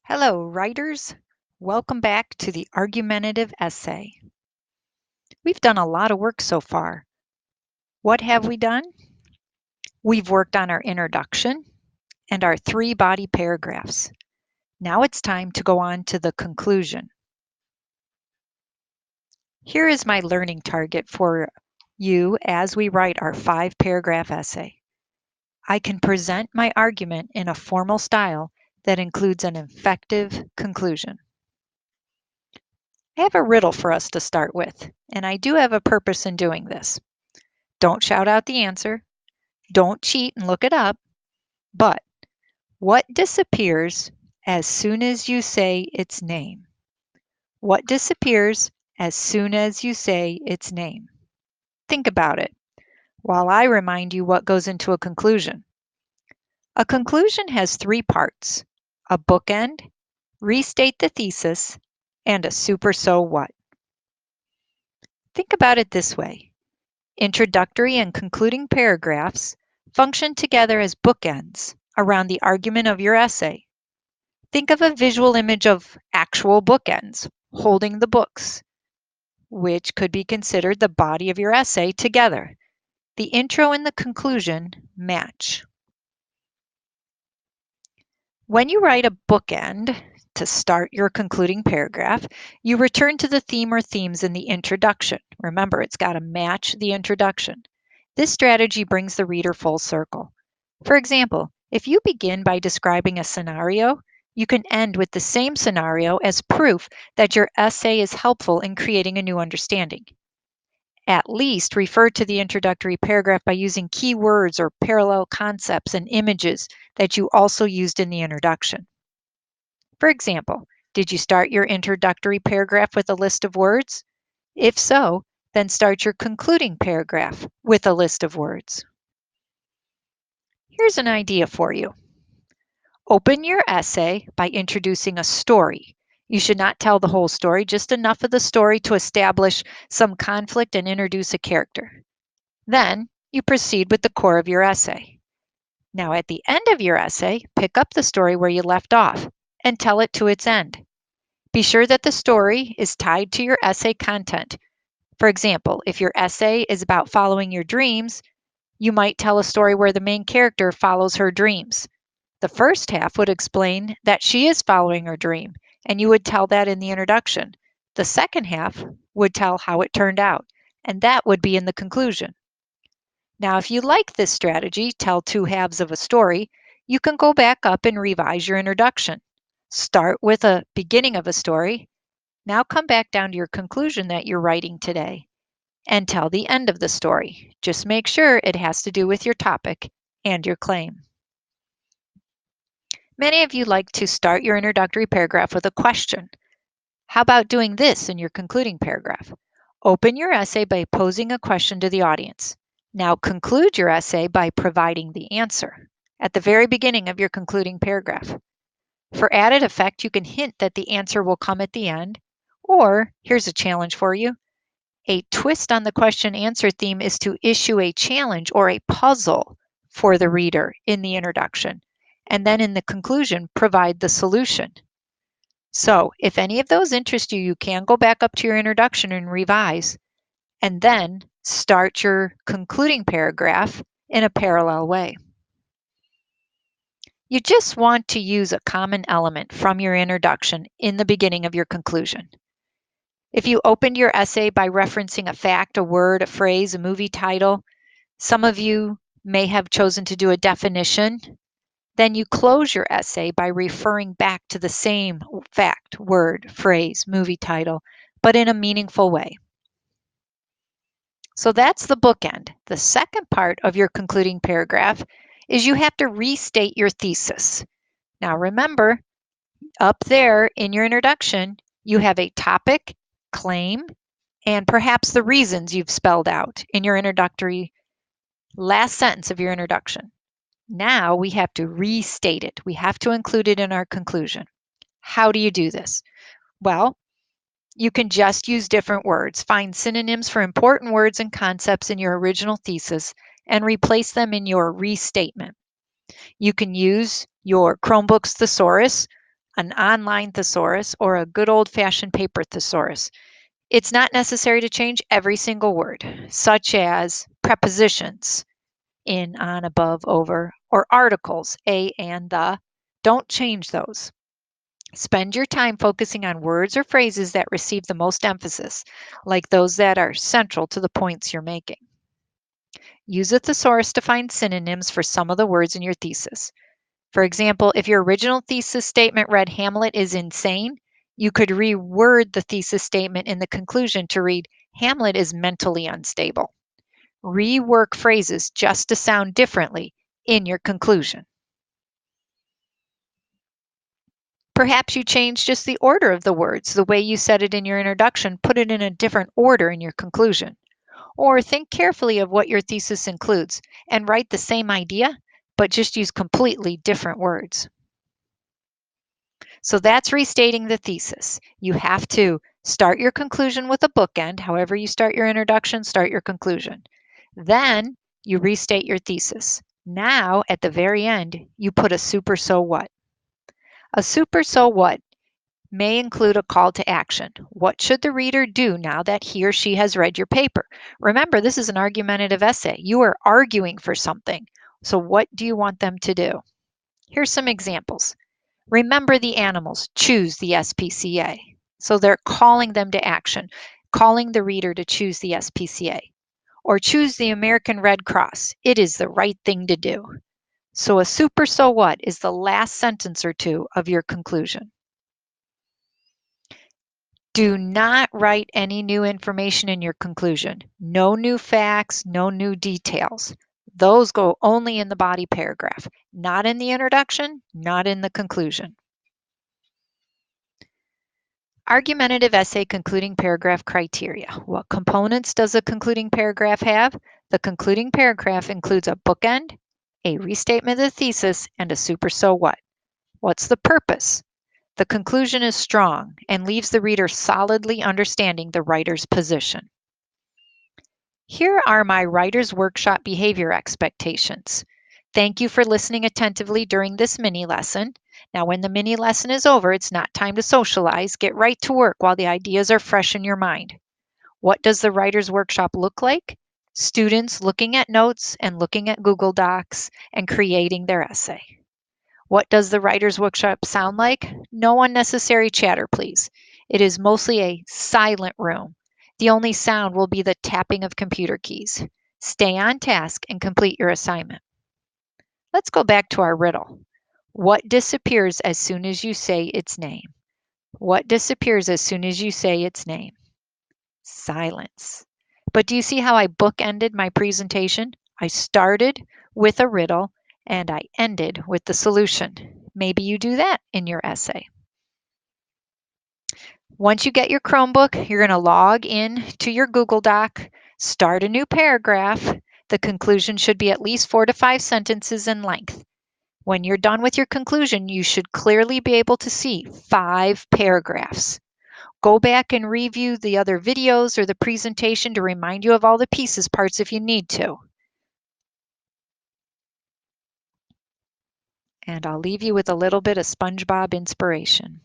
Hello, writers. Welcome back to the argumentative essay. We've done a lot of work so far. What have we done? We've worked on our introduction and our 3 body paragraphs. Now it's time to go on to the conclusion. Here is my learning target for you as we write our 5-paragraph essay. I can present my argument in a formal style that includes an effective conclusion. I have a riddle for us to start with, and I do have a purpose in doing this. Don't shout out the answer. Don't cheat and look it up. But what disappears as soon as you say its name? What disappears as soon as you say its name? Think about it while I remind you what goes into a conclusion. A conclusion has 3 parts: a bookend, restate the thesis, and a super so what. Think about it this way. Introductory and concluding paragraphs function together as bookends around the argument of your essay. Think of a visual image of actual bookends holding the books, which could be considered the body of your essay together. The intro and the conclusion match. When you write a bookend to start your concluding paragraph, you return to the theme or themes in the introduction. Remember, it's got to match the introduction. This strategy brings the reader full circle. For example, if you begin by describing a scenario, you can end with the same scenario as proof that your essay is helpful in creating a new understanding. At least refer to the introductory paragraph by using keywords or parallel concepts and images that you also used in the introduction. For example, did you start your introductory paragraph with a list of words? If so, then start your concluding paragraph with a list of words. Here's an idea for you. Open your essay by introducing a story. You should not tell the whole story, just enough of the story to establish some conflict and introduce a character. Then you proceed with the core of your essay. Now, at the end of your essay, pick up the story where you left off and tell it to its end. Be sure that the story is tied to your essay content. For example, if your essay is about following your dreams, you might tell a story where the main character follows her dreams. The first half would explain that she is following her dream, and you would tell that in the introduction. The second half would tell how it turned out, and that would be in the conclusion. Now, if you like this strategy, tell 2 halves of a story, you can go back up and revise your introduction. Start with a beginning of a story. Now come back down to your conclusion that you're writing today and tell the end of the story. Just make sure it has to do with your topic and your claim. Many of you like to start your introductory paragraph with a question. How about doing this in your concluding paragraph? Open your essay by posing a question to the audience. Now conclude your essay by providing the answer at the very beginning of your concluding paragraph. For added effect, you can hint that the answer will come at the end, or here's a challenge for you. A twist on the question-answer theme is to issue a challenge or a puzzle for the reader in the introduction, and then in the conclusion, provide the solution. So if any of those interest you, you can go back up to your introduction and revise, and then start your concluding paragraph in a parallel way. You just want to use a common element from your introduction in the beginning of your conclusion. If you opened your essay by referencing a fact, a word, a phrase, a movie title, some of you may have chosen to do a definition. Then you close your essay by referring back to the same fact, word, phrase, movie title, but in a meaningful way. So that's the bookend. The second part of your concluding paragraph is you have to restate your thesis. Now remember, up there in your introduction, you have a topic, claim, and perhaps the reasons you've spelled out in your introductory last sentence of your introduction. Now we have to restate it. We have to include it in our conclusion. How do you do this? Well, you can just use different words. Find synonyms for important words and concepts in your original thesis and replace them in your restatement. You can use your Chromebook's thesaurus an online thesaurus, or a good old-fashioned paper thesaurus. It's not necessary to change every single word, such as prepositions, in, on, above, over, or articles, a, and, the. Don't change those. Spend your time focusing on words or phrases that receive the most emphasis, like those that are central to the points you're making. Use a thesaurus to find synonyms for some of the words in your thesis. For example, if your original thesis statement read Hamlet is insane, you could reword the thesis statement in the conclusion to read Hamlet is mentally unstable. Rework phrases just to sound differently in your conclusion. Perhaps you change just the order of the words, the way you said it in your introduction, put it in a different order in your conclusion. Or think carefully of what your thesis includes and write the same idea, but just use completely different words. So that's restating the thesis. You have to start your conclusion with a bookend. However you start your introduction, start your conclusion. Then you restate your thesis. Now, at the very end, you put a super so what. A super so what may include a call to action. What should the reader do now that he or she has read your paper? Remember, this is an argumentative essay. You are arguing for something. So what do you want them to do? Here's some examples. Remember the animals, choose the SPCA. So they're calling them to action, calling the reader to choose the SPCA. Or choose the American Red Cross. It is the right thing to do. So a super so what is the last sentence or two of your conclusion. Do not write any new information in your conclusion. No new facts, no new details. Those go only in the body paragraph, not in the introduction, not in the conclusion. Argumentative essay concluding paragraph criteria. What components does a concluding paragraph have? The concluding paragraph includes a bookend, a restatement of the thesis, and a super so what. What's the purpose? The conclusion is strong and leaves the reader solidly understanding the writer's position. Here are my writer's workshop behavior expectations. Thank you for listening attentively during this mini lesson. Now, when the mini lesson is over, it's not time to socialize. Get right to work while the ideas are fresh in your mind. What does the writer's workshop look like? Students looking at notes and looking at Google Docs and creating their essay. What does the writer's workshop sound like? No unnecessary chatter, please. It is mostly a silent room. The only sound will be the tapping of computer keys. Stay on task and complete your assignment. Let's go back to our riddle. What disappears as soon as you say its name? What disappears as soon as you say its name? Silence. But do you see how I bookended my presentation? I started with a riddle and I ended with the solution. Maybe you do that in your essay. Once you get your Chromebook, you're going to log in to your Google Doc, start a new paragraph. The conclusion should be at least 4 to 5 sentences in length. When you're done with your conclusion, you should clearly be able to see 5 paragraphs. Go back and review the other videos or the presentation to remind you of all the pieces, parts if you need to. And I'll leave you with a little bit of SpongeBob inspiration.